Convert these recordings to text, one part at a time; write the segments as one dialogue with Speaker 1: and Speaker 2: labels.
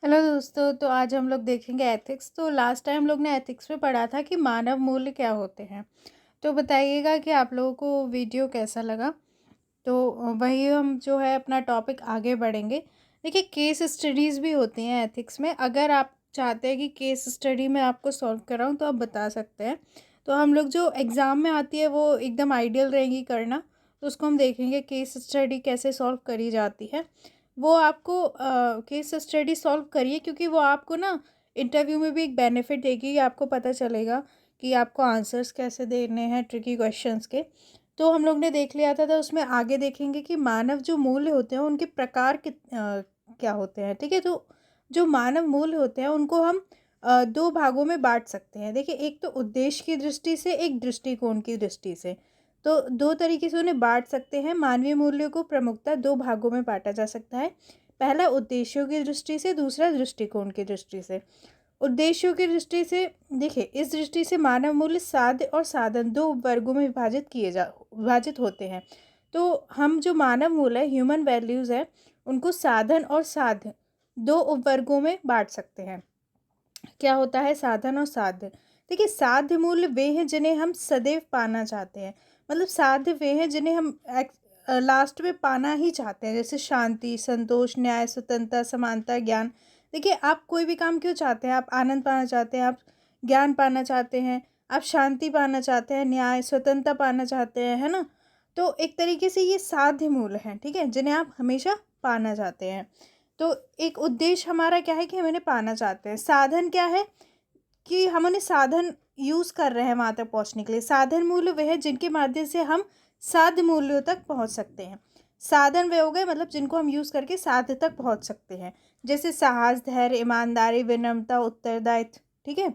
Speaker 1: Hello दोस्तों, तो आज हम लोग देखेंगे एथिक्स। तो लास्ट टाइम हम लोग ने एथिक्स में पढ़ा था कि मानव मूल्य क्या होते हैं। तो बताइएगा कि आप लोगों को वीडियो कैसा लगा। तो वही हम जो है अपना टॉपिक आगे बढ़ेंगे। देखिए, केस स्टडीज़ भी होती हैं एथिक्स में। अगर आप चाहते हैं कि केस स्टडी में आपको सॉल्व कराऊँ तो आप बता सकते हैं। तो हम लोग जो एग्ज़ाम में आती है वो एकदम आइडियल रहेगी करना। तो उसको हम देखेंगे केस स्टडी कैसे सॉल्व करी जाती है। वो आपको केस स्टडी सॉल्व करिए, क्योंकि वो आपको ना इंटरव्यू में भी एक बेनिफिट देगी। आपको पता चलेगा कि आपको आंसर्स कैसे देने हैं ट्रिकी क्वेश्चंस के। तो हम लोग ने देख लिया था, तो उसमें आगे देखेंगे कि मानव जो मूल्य होते हैं उनके प्रकार क्या होते हैं। ठीक है, तो जो मानव मूल्य होते हैं उनको हम दो भागों में बांट सकते हैं। देखिए, एक तो उद्देश्य की दृष्टि से, एक दृष्टिकोण की दृष्टि से। तो दो तरीके से उन्हें बांट सकते हैं। मानवीय मूल्यों को प्रमुखता दो भागों में बांटा जा सकता है। पहला उद्देश्यों की दृष्टि से, दूसरा दृष्टिकोण की दृष्टि से। उद्देश्यों की दृष्टि से देखिए, इस दृष्टि से मानव मूल्य साध्य और साधन दो वर्गों में विभाजित होते हैं। तो हम जो मानव मूल्य है, ह्यूमन वैल्यूज़ है, उनको साधन और साध्य दो उपवर्गों में बांट सकते हैं। क्या होता है साधन और साध्य? देखिए, साध्य मूल्य वे हैं जिन्हें हम सदैव पाना चाहते हैं। मतलब साध्य वे हैं जिन्हें हम लास्ट में पाना ही चाहते हैं, जैसे शांति, संतोष, न्याय, स्वतंत्रता, समानता, ज्ञान। देखिए, आप कोई भी काम क्यों चाहते हैं? आप आनंद पाना चाहते हैं, आप ज्ञान पाना चाहते हैं, आप शांति पाना चाहते हैं, न्याय, स्वतंत्रता पाना चाहते हैं, है ना? तो एक तरीके से ये साध्य मूल्य हैं, ठीक है, जिन्हें आप हमेशा पाना चाहते हैं। तो एक उद्देश्य हमारा क्या है कि हम इन्हें पाना चाहते हैं। साधन क्या है कि हम उन्हें साधन यूज़ कर रहे हैं वहाँ तक पहुँचने के लिए। साधन मूल्य वह है जिनके माध्यम से हम साध्य मूल्यों तक पहुँच सकते हैं। साधन वे हो गए मतलब जिनको हम यूज़ करके साध्य तक पहुँच सकते हैं, जैसे साहस, धैर्य, ईमानदारी, विनम्रता, उत्तरदायित्व। ठीक है,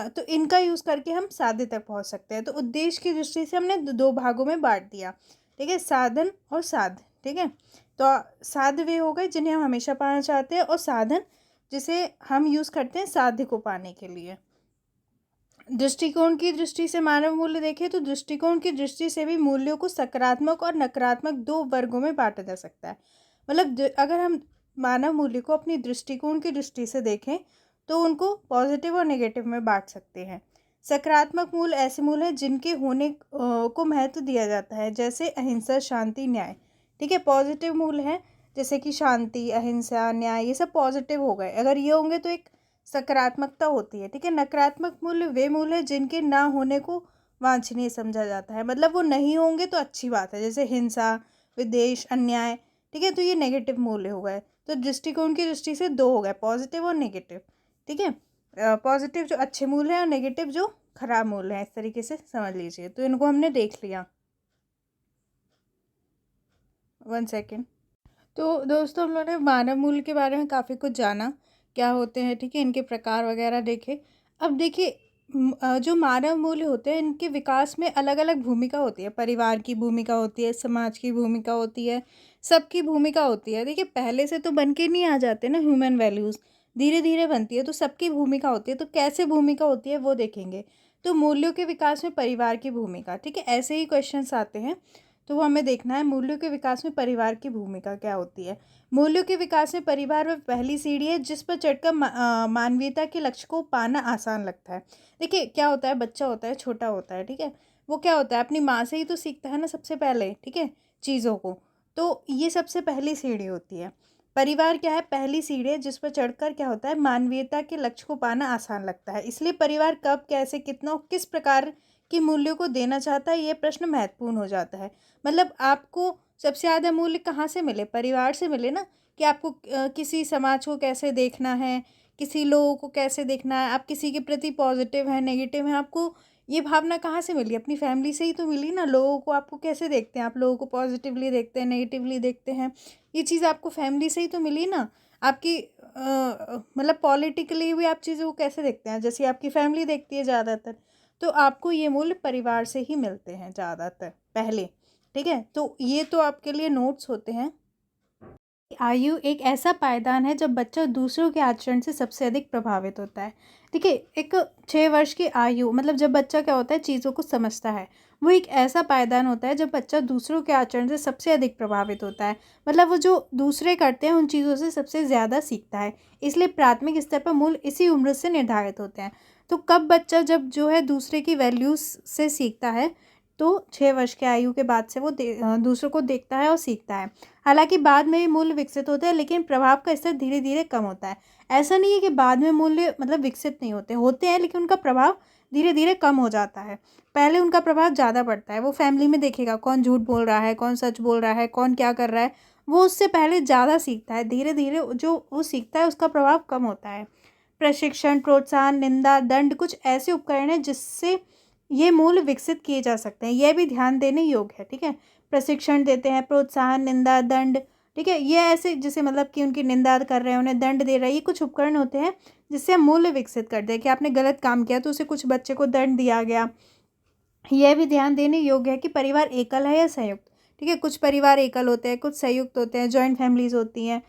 Speaker 1: तो इनका यूज़ करके हम साध्य तक पहुँच सकते हैं। तो उद्देश्य की दृष्टि से हमने दो भागों में बांट दिया। ठीक है, साधन और साध्य। ठीक है, तो साध्य वे हो गए जिन्हें हम हमेशा पाना चाहते हैं, और साधन जिसे हम यूज़ करते हैं साध्य को पाने के लिए। दृष्टिकोण की दृष्टि से मानव मूल्य देखें तो दृष्टिकोण की दृष्टि से भी मूल्यों को सकारात्मक और नकारात्मक दो वर्गों में बांटा जा सकता है। मतलब अगर हम मानव मूल्य को अपनी दृष्टिकोण की दृष्टि से देखें तो उनको पॉजिटिव और नेगेटिव में बांट सकते हैं। सकारात्मक मूल्य ऐसे मूल्य हैं जिनके होने को महत्व दिया जाता है, जैसे अहिंसा, शांति, न्याय। ठीक है, पॉजिटिव मूल्य है जैसे कि शांति, अहिंसा, न्याय, ये सब पॉजिटिव हो गए। अगर ये होंगे तो एक सकारात्मकता होती है। ठीक है, नकारात्मक मूल्य वे मूल्य हैं जिनके ना होने को वांछनीय समझा जाता है। मतलब वो नहीं होंगे तो अच्छी बात है, जैसे हिंसा, विद्वेष, अन्याय। ठीक है, तो ये नेगेटिव मूल्य हो गए। तो दृष्टिकोण की दृष्टि से दो हो गए, पॉजिटिव और नेगेटिव। ठीक है, पॉजिटिव जो अच्छे मूल्य हैं और नेगेटिव जो खराब मूल्य हैं, इस तरीके से समझ लीजिए। तो इनको हमने देख लिया। 1 सेकेंड। तो दोस्तों, हम लोगों ने मानव मूल्य के बारे में काफ़ी कुछ जाना, क्या होते हैं, ठीक है, इनके प्रकार वगैरह देखे। अब देखिए, जो मानव मूल्य होते हैं इनके विकास में अलग अलग भूमिका होती है। परिवार की भूमिका होती है, समाज की भूमिका होती है, सबकी भूमिका होती है। देखिए, पहले से तो बन के नहीं आ जाते ना ह्यूमन वैल्यूज़, धीरे धीरे बनती है। तो सबकी भूमिका होती है, तो कैसे भूमिका होती है वो देखेंगे। तो मूल्यों के विकास में परिवार की भूमिका, ठीक है, ऐसे ही क्वेश्चंस आते हैं। तो वो हमें देखना है मूल्यों के विकास में परिवार की भूमिका क्या होती है। मूल्यों के विकास में परिवार वह पहली सीढ़ी है जिस पर चढ़कर मानवीयता के लक्ष्य को पाना आसान लगता है। देखिए, क्या होता है, बच्चा होता है, छोटा होता है, ठीक है, वो क्या होता है, अपनी माँ से ही तो सीखता है ना सबसे पहले, ठीक है, चीज़ों को। तो ये सबसे पहली सीढ़ी होती है। परिवार क्या है, पहली सीढ़ी है जिस पर चढ़कर क्या होता है, मानवीयता के लक्ष्य को पाना आसान लगता है। इसलिए परिवार कब, कैसे, कितना और किस प्रकार के मूल्यों को देना चाहता है, ये प्रश्न महत्वपूर्ण हो जाता है। मतलब आपको सबसे ज़्यादा मूल्य कहाँ से मिले, परिवार से मिले ना। कि आपको किसी समाज को कैसे देखना है, किसी लोगों को कैसे देखना है, आप किसी के प्रति पॉजिटिव है, नेगेटिव है, आपको ये भावना कहाँ से मिली? अपनी फैमिली से ही तो मिली ना। लोगों को आपको कैसे देखते हैं, आप लोगों को पॉजिटिवली देखते हैं, नेगेटिवली देखते हैं, ये चीज़ आपको फैमिली से ही तो मिली ना। आपकी मतलब पॉलिटिकली भी आप चीज़ों को कैसे देखते हैं, जैसे आपकी फैमिली देखती है ज़्यादातर। तो आपको ये मूल्य परिवार से ही मिलते हैं ज़्यादातर पहले। ठीक है, तो ये तो आपके लिए नोट्स होते हैं। आयु एक ऐसा पायदान है जब बच्चा दूसरों के आचरण से सबसे अधिक प्रभावित होता है। देखिए, एक 6 वर्ष की आयु मतलब जब बच्चा क्या होता है, चीज़ों को समझता है, वो एक ऐसा पायदान होता है जब बच्चा दूसरों के आचरण से सबसे अधिक प्रभावित होता है। मतलब वो जो दूसरे करते हैं उन चीज़ों से सबसे ज़्यादा सीखता है। इसलिए प्राथमिक स्तर पर मूल्य इसी उम्र से निर्धारित होते हैं। तो कब बच्चा जब जो है दूसरे की वैल्यूज़ से सीखता है, तो 6 वर्ष की आयु के बाद से वो दूसरों को देखता है और सीखता है। हालाँकि बाद में ये मूल्य विकसित होते हैं, लेकिन प्रभाव का स्तर धीरे-धीरे कम होता है। ऐसा नहीं है कि बाद में मूल्य मतलब विकसित नहीं होते, होते हैं, लेकिन उनका प्रभाव धीरे-धीरे कम हो जाता है। पहले उनका प्रभाव ज़्यादा पड़ता है। वो फैमिली में देखेगा कौन झूठ बोल रहा है, कौन सच बोल रहा है, कौन क्या कर रहा है, वो उससे पहले ज़्यादा सीखता है। धीरे-धीरे जो वो सीखता है उसका प्रभाव कम होता है। प्रशिक्षण, प्रोत्साहन, निंदा, दंड कुछ ऐसे उपकरण हैं जिससे ये मूल्य विकसित किए जा सकते हैं। यह भी ध्यान देने योग्य है, ठीक है? प्रशिक्षण देते हैं, प्रोत्साहन, निंदा, दंड, ठीक है? ये ऐसे जैसे मतलब कि उनकी निंदा कर रहे हैं, उन्हें दंड दे रहे हैं, ये कुछ उपकरण होते हैं जिससे हम मूल्य विकसित करते हैं कि आपने गलत काम किया तो उसे कुछ बच्चे को दंड दिया गया। यह भी ध्यान देने योग्य है कि परिवार एकल है या संयुक्त, ठीक है? कुछ परिवार एकल होते हैं, कुछ संयुक्त होते हैं, जॉइंट फैमिलीज़ होती हैं।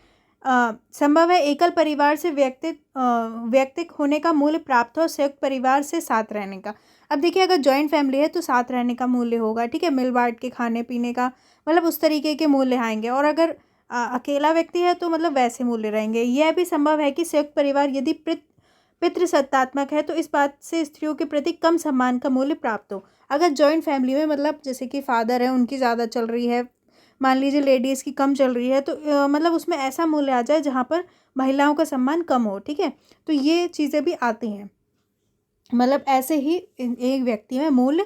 Speaker 1: संभव है एकल परिवार से व्यक्तिक होने का मूल्य प्राप्त हो, संयुक्त परिवार से साथ रहने का। अब देखिए, अगर जॉइंट फैमिली है तो साथ रहने का मूल्य होगा, ठीक है? मिल बाँट के खाने पीने का मतलब उस तरीके के मूल्य आएँगे। और अगर अकेला व्यक्ति है तो मतलब वैसे मूल्य रहेंगे। यह भी संभव है कि संयुक्त परिवार यदि पितृसत्तात्मक है तो इस बात से स्त्रियों के प्रति कम सम्मान का मूल्य प्राप्त हो। अगर जॉइंट फैमिली में मतलब जैसे कि फादर है उनकी ज़्यादा चल रही है, मान लीजिए लेडीज़ की कम चल रही है, तो मतलब उसमें ऐसा मूल्य आ जाए जहाँ पर महिलाओं का सम्मान कम हो, ठीक है? तो ये चीज़ें भी आती हैं। मतलब ऐसे ही एक व्यक्ति में मूल्य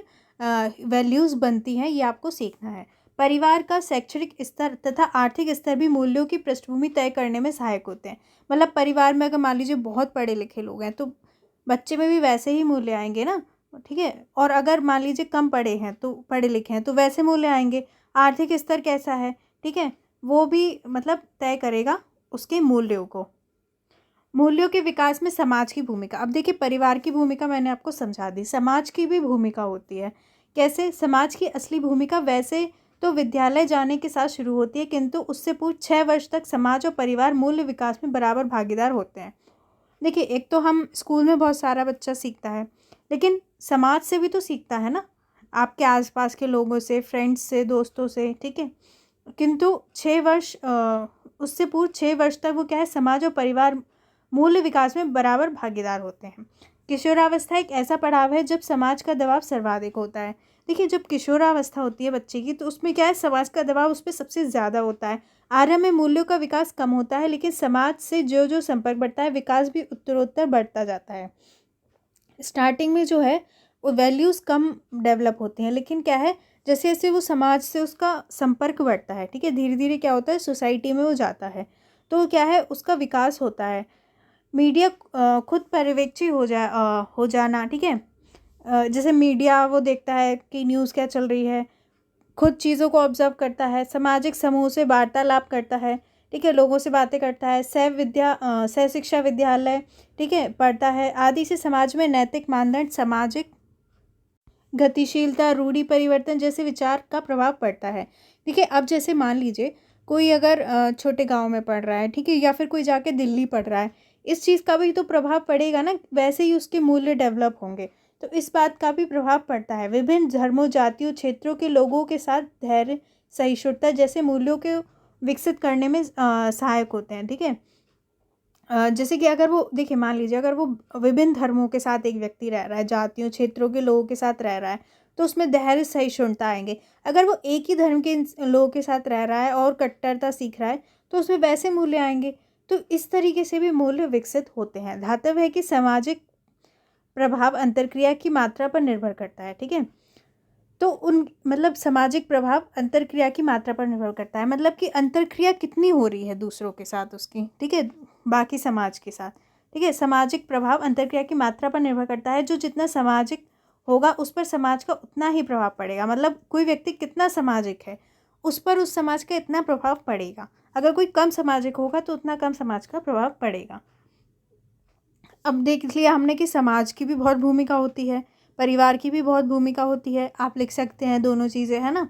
Speaker 1: वैल्यूज़ बनती हैं, ये आपको सीखना है। परिवार का शैक्षणिक स्तर तथा आर्थिक स्तर भी मूल्यों की पृष्ठभूमि तय करने में सहायक होते हैं। मतलब परिवार में अगर मान लीजिए बहुत पढ़े लिखे लोग हैं तो बच्चे में भी वैसे ही मूल्य आएंगे ना, ठीक है? और अगर मान लीजिए कम पढ़े हैं तो पढ़े लिखे हैं तो वैसे मूल्य आएंगे। आर्थिक स्तर कैसा है, ठीक है, वो भी मतलब तय करेगा उसके मूल्यों को। मूल्यों के विकास में समाज की भूमिका। अब देखिए, परिवार की भूमिका मैंने आपको समझा दी, समाज की भी भूमिका होती है। कैसे? समाज की असली भूमिका वैसे तो विद्यालय जाने के साथ शुरू होती है, किंतु उससे पूर्व 6 वर्ष तक समाज और परिवार मूल्य विकास में बराबर भागीदार होते हैं। देखिए, एक तो हम स्कूल में बहुत सारा बच्चा सीखता है, लेकिन समाज से भी तो सीखता है ना, आपके आसपास के लोगों से, फ्रेंड्स से, दोस्तों से, ठीक है? किंतु 6 वर्ष उससे पूर्व 6 वर्ष तक वो क्या है, समाज और परिवार मूल्य विकास में बराबर भागीदार होते हैं। किशोरावस्था एक ऐसा पड़ाव है जब समाज का दबाव सर्वाधिक होता है। देखिए, जब किशोरावस्था होती है बच्चे की तो उसमें क्या है, समाज का दबाव उस पर सबसे ज़्यादा होता है। आरंभ में मूल्यों का विकास कम होता है, लेकिन समाज से जो जो संपर्क बढ़ता है विकास भी उत्तरोत्तर बढ़ता जाता है। स्टार्टिंग में जो है वो वैल्यूज़ कम डेवलप होती हैं, लेकिन क्या है, जैसे जैसे वो समाज से उसका संपर्क बढ़ता है, ठीक है, धीरे धीरे क्या होता है, सोसाइटी में वो जाता है, तो क्या है, उसका विकास होता है। मीडिया खुद पर्यवेक्षी हो जाना, ठीक है? जैसे मीडिया वो देखता है कि न्यूज़ क्या चल रही है, खुद चीज़ों को ऑब्जर्व करता है, सामाजिक समूह से वार्तालाप करता है, ठीक है, लोगों से बातें करता है, सह शिक्षा विद्यालय, ठीक है, पढ़ता है आदि से समाज में नैतिक मानदंड, सामाजिक गतिशीलता, रूढ़ि परिवर्तन जैसे विचार का प्रभाव पड़ता है। देखिए, अब जैसे मान लीजिए कोई अगर छोटे गांव में पढ़ रहा है, ठीक है, या फिर कोई जाके दिल्ली पढ़ रहा है, इस चीज़ का भी तो प्रभाव पड़ेगा ना, वैसे ही उसके मूल्य डेवलप होंगे। तो इस बात का भी प्रभाव पड़ता है। विभिन्न धर्मों, जातियों, क्षेत्रों के लोगों के साथ धैर्य, सहिष्णुता जैसे मूल्यों को विकसित करने में सहायक होते हैं, ठीक है? जैसे कि अगर वो देखिए, मान लीजिए अगर वो विभिन्न धर्मों के साथ एक व्यक्ति रह रहा है, जातियों, क्षेत्रों के लोगों के साथ रह रहा है, तो उसमें धैर्य, सहिष्णुता आएंगे। अगर वो एक ही धर्म के लोगों के साथ रह रहा है और कट्टरता सीख रहा है, तो उसमें वैसे मूल्य आएंगे। तो इस तरीके से भी मूल्य विकसित होते हैं। धातव्य है कि सामाजिक प्रभाव अंतर्क्रिया की मात्रा पर निर्भर करता है, ठीक है? तो उन मतलब सामाजिक प्रभाव अंतर्क्रिया की मात्रा पर निर्भर करता है, मतलब कि अंतर्क्रिया कितनी हो रही है दूसरों के साथ उसकी, ठीक है, बाकी समाज के साथ, ठीक है। सामाजिक प्रभाव अंतर्क्रिया की मात्रा पर निर्भर करता है, जो जितना सामाजिक होगा उस पर समाज का उतना ही प्रभाव पड़ेगा। मतलब कोई व्यक्ति कितना सामाजिक है उस पर उस समाज का इतना प्रभाव पड़ेगा। अगर कोई कम सामाजिक होगा तो उतना कम समाज का प्रभाव पड़ेगा। अब देख लिया हमने कि समाज की भी बहुत भूमिका होती है, परिवार की भी बहुत भूमिका होती है, आप लिख सकते हैं दोनों चीज़ें, है ना।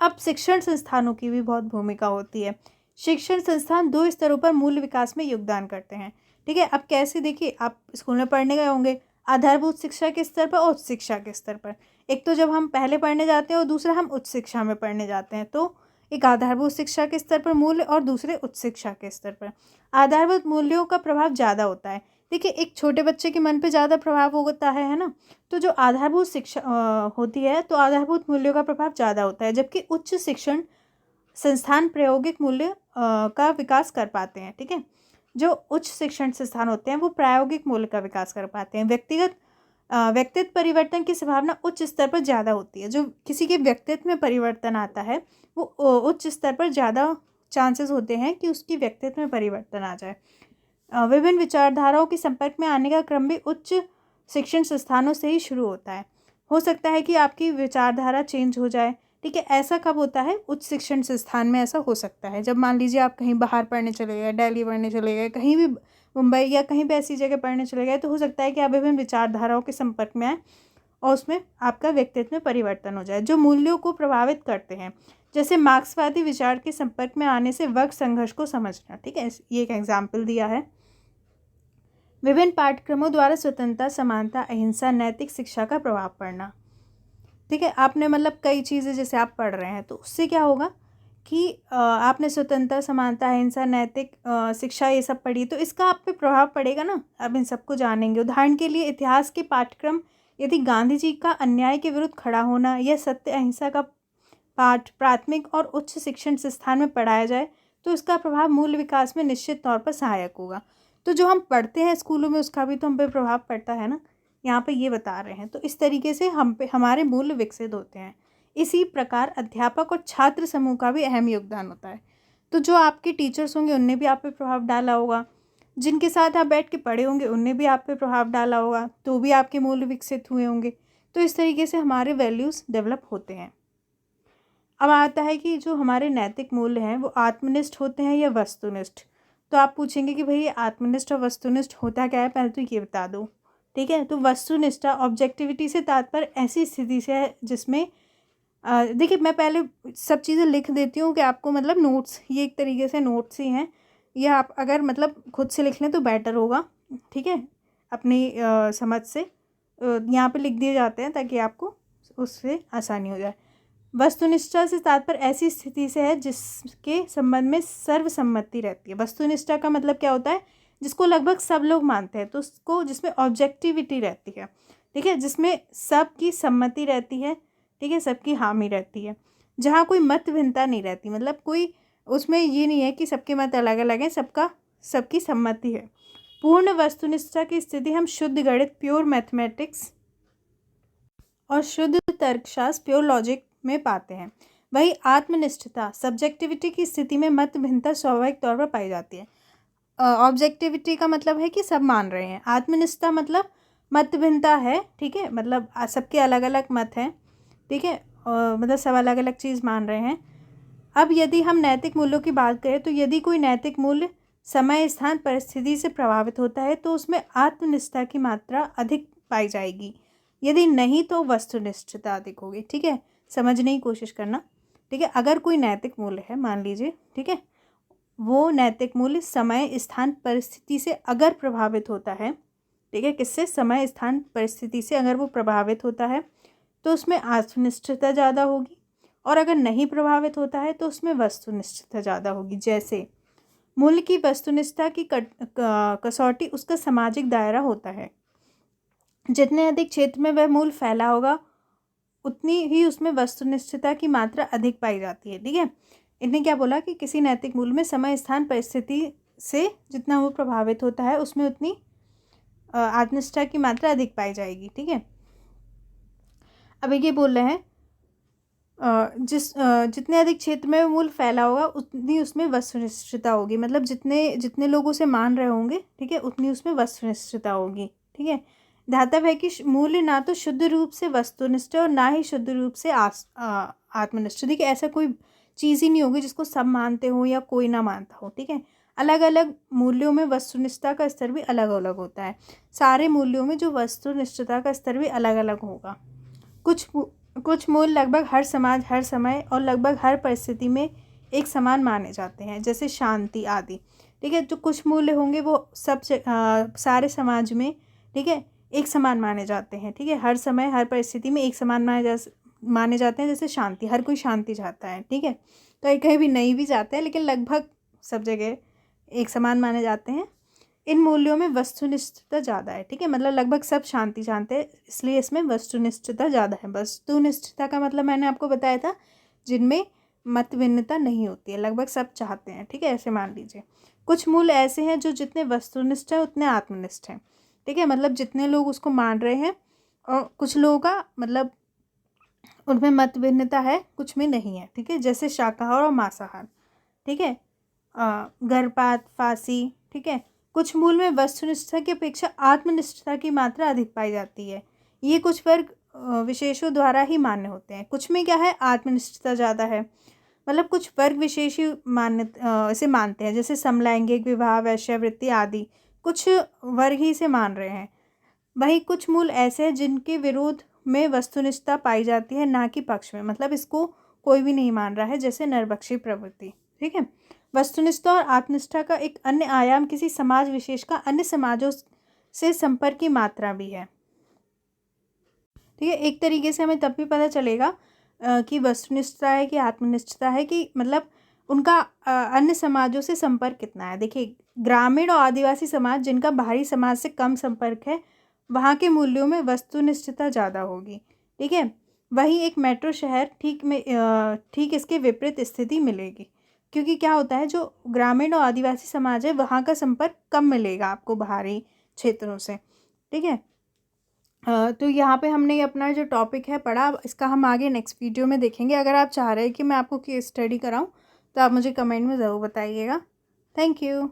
Speaker 1: अब शिक्षण संस्थानों की भी बहुत भूमिका होती है। शिक्षण संस्थान 2 स्तरों पर मूल्य विकास में योगदान करते हैं। ठीक है, अब कैसे, देखिए आप स्कूल में पढ़ने गए होंगे, आधारभूत शिक्षा के स्तर पर और उच्च शिक्षा के स्तर पर। एक तो जब हम पहले पढ़ने जाते हैं और दूसरा हम उच्च शिक्षा में पढ़ने जाते हैं, तो एक आधारभूत शिक्षा के स्तर पर मूल्य और दूसरे उच्च शिक्षा के स्तर पर। आधारभूत मूल्यों का प्रभाव ज़्यादा होता है। देखिए, एक छोटे बच्चे के मन पे ज़्यादा प्रभाव होता है ना, तो जो आधारभूत शिक्षा होती है, तो आधारभूत मूल्यों का प्रभाव ज़्यादा होता है, जबकि उच्च शिक्षण संस्थान प्रायोगिक मूल्य का विकास कर पाते हैं। ठीक है, जो उच्च शिक्षण संस्थान होते हैं वो प्रायोगिक मूल्य का विकास कर पाते हैं। व्यक्तित्व परिवर्तन की संभावना उच्च स्तर पर ज़्यादा होती है। जो किसी के व्यक्तित्व में परिवर्तन आता है वो उच्च स्तर पर ज़्यादा चांसेस होते हैं कि उसकी व्यक्तित्व में परिवर्तन आ जाए। विभिन्न विचारधाराओं के संपर्क में आने का क्रम भी उच्च शिक्षण संस्थानों से ही शुरू होता है। हो सकता है कि आपकी विचारधारा चेंज हो जाए। ठीक है, ऐसा कब होता है? उच्च शिक्षण संस्थान में ऐसा हो सकता है जब मान लीजिए आप कहीं बाहर पढ़ने चले गए, दिल्ली पढ़ने चले गए, कहीं भी मुंबई या कहीं भी ऐसी जगह पढ़ने चले गए, तो हो सकता है कि आप विभिन्न विचारधाराओं के संपर्क में आए और उसमें आपका व्यक्तित्व में परिवर्तन हो जाए जो मूल्यों को प्रभावित करते हैं। जैसे मार्क्सवादी विचार के संपर्क में आने से वर्ग संघर्ष को समझना। ठीक है, ये एक एग्जाम्पल दिया है। विभिन्न पाठ्यक्रमों द्वारा स्वतंत्रता, समानता, अहिंसा, नैतिक शिक्षा का प्रभाव पड़ना। ठीक है, आपने मतलब कई चीज़ें जैसे आप पढ़ रहे हैं तो उससे क्या होगा कि आपने स्वतंत्रता, समानता, अहिंसा, नैतिक शिक्षा ये सब पढ़ी, तो इसका आप पे प्रभाव पड़ेगा ना, आप इन सबको जानेंगे। उदाहरण के लिए इतिहास के पाठ्यक्रम यदि गांधी जी का अन्याय के विरुद्ध खड़ा होना या सत्य अहिंसा का पाठ प्राथमिक और उच्च शिक्षण संस्थान में पढ़ाया जाए तो इसका प्रभाव मूल विकास में निश्चित तौर पर सहायक होगा। तो जो हम पढ़ते हैं स्कूलों में उसका भी तो हम पे प्रभाव पड़ता है ना, यहाँ पे ये बता रहे हैं। तो इस तरीके से हम पे हमारे मूल्य विकसित होते हैं। इसी प्रकार अध्यापक और छात्र समूह का भी अहम योगदान होता है। तो जो आपके टीचर्स होंगे उनने भी आप पे प्रभाव डाला होगा, जिनके साथ आप बैठ के पढ़े होंगे उनने भी आप पे प्रभाव डाला होगा, तो भी आपके मूल्य विकसित हुए होंगे। तो इस तरीके से हमारे वैल्यूज़ डेवलप होते हैं। अब आता है कि जो हमारे नैतिक मूल्य हैं वो आत्मनिष्ठ होते हैं या वस्तुनिष्ठ। तो आप पूछेंगे कि भाई आत्मनिष्ठ और वस्तुनिष्ठ होता क्या है, पहले तो ये बता दो। ठीक है, तो वस्तुनिष्ठता ऑब्जेक्टिविटी से तात्पर्य ऐसी स्थिति से है जिसमें देखिए मैं पहले सब चीज़ें लिख देती हूँ कि आपको मतलब नोट्स, ये एक तरीके से नोट्स ही हैं, ये आप अगर मतलब खुद से लिख लें तो बेटर होगा। ठीक है, अपनी समझ से यहाँ पे लिख दिए जाते हैं ताकि आपको उससे आसानी हो जाए। वस्तुनिष्ठता से तात्पर्य ऐसी स्थिति से है जिसके संबंध में सर्वसम्मति रहती है। वस्तुनिष्ठता का मतलब क्या होता है? जिसको लगभग सब लोग मानते हैं, तो उसको जिसमें ऑब्जेक्टिविटी रहती है। ठीक है, जिसमें सबकी सम्मति रहती है। ठीक है, सबकी हामी रहती है, जहाँ कोई मत भिन्नता नहीं रहती, मतलब कोई उसमें ये नहीं है कि सबके मत अलग अलग हैं, सबकी सम्मति है। पूर्ण वस्तुनिष्ठता की स्थिति हम शुद्ध गणित, प्योर मैथमेटिक्स और शुद्ध तर्कशास्त्र, प्योर लॉजिक में पाते हैं। वही आत्मनिष्ठता सब्जेक्टिविटी की स्थिति में मत भिन्नता स्वाभाविक तौर पर पाई जाती है। ऑब्जेक्टिविटी का मतलब है कि सब मान रहे हैं, आत्मनिष्ठता मतलब मत भिन्नता है। ठीक है, मतलब सबके अलग अलग मत हैं। ठीक है, मतलब सब अलग अलग चीज़ मान रहे हैं। अब यदि हम नैतिक मूल्यों की बात करें तो यदि कोई नैतिक मूल्य समय, स्थान, परिस्थिति से प्रभावित होता है तो उसमें आत्मनिष्ठता की मात्रा अधिक पाई जाएगी, यदि नहीं तो वस्तुनिष्ठता अधिक होगी। ठीक है, समझने की कोशिश करना। ठीक है, अगर कोई नैतिक मूल्य है मान लीजिए, ठीक है, वो नैतिक मूल्य समय, स्थान, परिस्थिति से अगर प्रभावित होता है, ठीक है, किससे? समय, स्थान, परिस्थिति से अगर वो प्रभावित होता है तो उसमें आत्मनिष्ठता ज़्यादा होगी, और अगर नहीं प्रभावित होता है तो उसमें वस्तुनिष्ठता ज़्यादा होगी। जैसे मूल्य की वस्तुनिष्ठता की कसौटी उसका सामाजिक दायरा होता है। जितने अधिक क्षेत्र में वह मूल्य फैला होगा उतनी ही उसमें वस्तुनिष्ठता की मात्रा अधिक पाई जाती है। ठीक है, इन्हें क्या बोला कि किसी नैतिक मूल्य में समय, स्थान, परिस्थिति से जितना वो प्रभावित होता है उसमें उतनी आत्मनिष्ठता की मात्रा अधिक पाई जाएगी। ठीक है, अब ये बोल रहे हैं जितने अधिक क्षेत्र में मूल्य फैला होगा उतनी उसमें वस्तुनिष्ठता होगी, मतलब जितने लोग उसे मान रहे होंगे, ठीक है, उतनी उसमें वस्तुनिष्ठता होगी। ठीक है, ध्यातव्य है कि मूल्य ना तो शुद्ध रूप से वस्तुनिष्ठ और ना ही शुद्ध रूप से आत्मनिष्ठ। ठीक है, ऐसा कोई चीज़ ही नहीं होगी जिसको सब मानते हो या कोई ना मानता हो। ठीक है, अलग अलग मूल्यों में वस्तुनिष्ठता का स्तर भी अलग अलग होता है। सारे मूल्यों में जो वस्तुनिष्ठता का स्तर भी अलग अलग होगा। कुछ मूल्य लगभग हर समाज, हर समय और लगभग हर परिस्थिति में एक समान माने जाते हैं, जैसे शांति आदि। ठीक है, जो कुछ मूल्य होंगे वो सब सारे समाज में, ठीक है, एक समान माने जाते हैं। ठीक है, हर समय हर परिस्थिति में एक समान माने जाते हैं। जैसे शांति, हर कोई शांति चाहता है। ठीक है, कहीं कहीं भी नहीं भी जाते हैं, लेकिन लगभग सब जगह एक समान माने जाते हैं। इन मूल्यों में वस्तुनिष्ठता ज़्यादा है। ठीक है, मतलब लगभग सब शांति चाहते हैं, इसलिए इसमें वस्तुनिष्ठता ज़्यादा है। वस्तुनिष्ठता का मतलब मैंने आपको बताया था, जिनमें मत भिन्नता नहीं होती है, लगभग सब चाहते हैं। ठीक है, ऐसे मान लीजिए। कुछ मूल्य ऐसे हैं जो जितने वस्तुनिष्ठ हैं उतने आत्मनिष्ठ हैं। ठीक है, मतलब जितने लोग उसको मान रहे हैं, और कुछ लोगों का मतलब उनमें मत भिन्नता है, कुछ में नहीं है। ठीक है, जैसे शाकाहार और मांसाहार। ठीक है, गर्भपात, फांसी। ठीक है, कुछ मूल में वस्तुनिष्ठता की अपेक्षा आत्मनिष्ठता की मात्रा अधिक पाई जाती है। ये कुछ वर्ग विशेषों द्वारा ही मान्य होते हैं। कुछ में क्या है, आत्मनिष्ठता ज़्यादा है, मतलब कुछ वर्ग विशेष ही इसे मानते हैं, जैसे समलैंगिक विवाह, वैश्यावृत्ति आदि कुछ वर्ग ही इसे मान रहे हैं। वहीं कुछ मूल ऐसे हैं जिनके विरोध में वस्तुनिष्ठता पाई जाती है, ना कि पक्ष में, मतलब इसको कोई भी नहीं मान रहा है, जैसे नरभक्षी प्रवृत्ति। ठीक है, वस्तुनिष्ठता और आत्मनिष्ठता का एक अन्य आयाम किसी समाज विशेष का अन्य समाजों से संपर्क की मात्रा भी है। ठीक है, एक तरीके से हमें तब भी पता चलेगा कि वस्तुनिष्ठता है कि आत्मनिष्ठता है, कि मतलब उनका अन्य समाजों से संपर्क कितना है। देखिए, ग्रामीण और आदिवासी समाज जिनका बाहरी समाज से कम संपर्क है, वहाँ के मूल्यों में वस्तुनिष्ठता ज़्यादा होगी। ठीक है, वहीं एक मेट्रो शहर ठीक इसके विपरीत स्थिति मिलेगी, क्योंकि क्या होता है, जो ग्रामीण और आदिवासी समाज है वहाँ का संपर्क कम मिलेगा आपको बाहरी क्षेत्रों से। ठीक है, तो यहाँ पे हमने अपना जो टॉपिक है पढ़ा, इसका हम आगे नेक्स्ट वीडियो में देखेंगे। अगर आप चाह रहे हैं कि मैं आपको केस स्टडी कराऊँ तो आप मुझे कमेंट में ज़रूर बताइएगा। Thank you.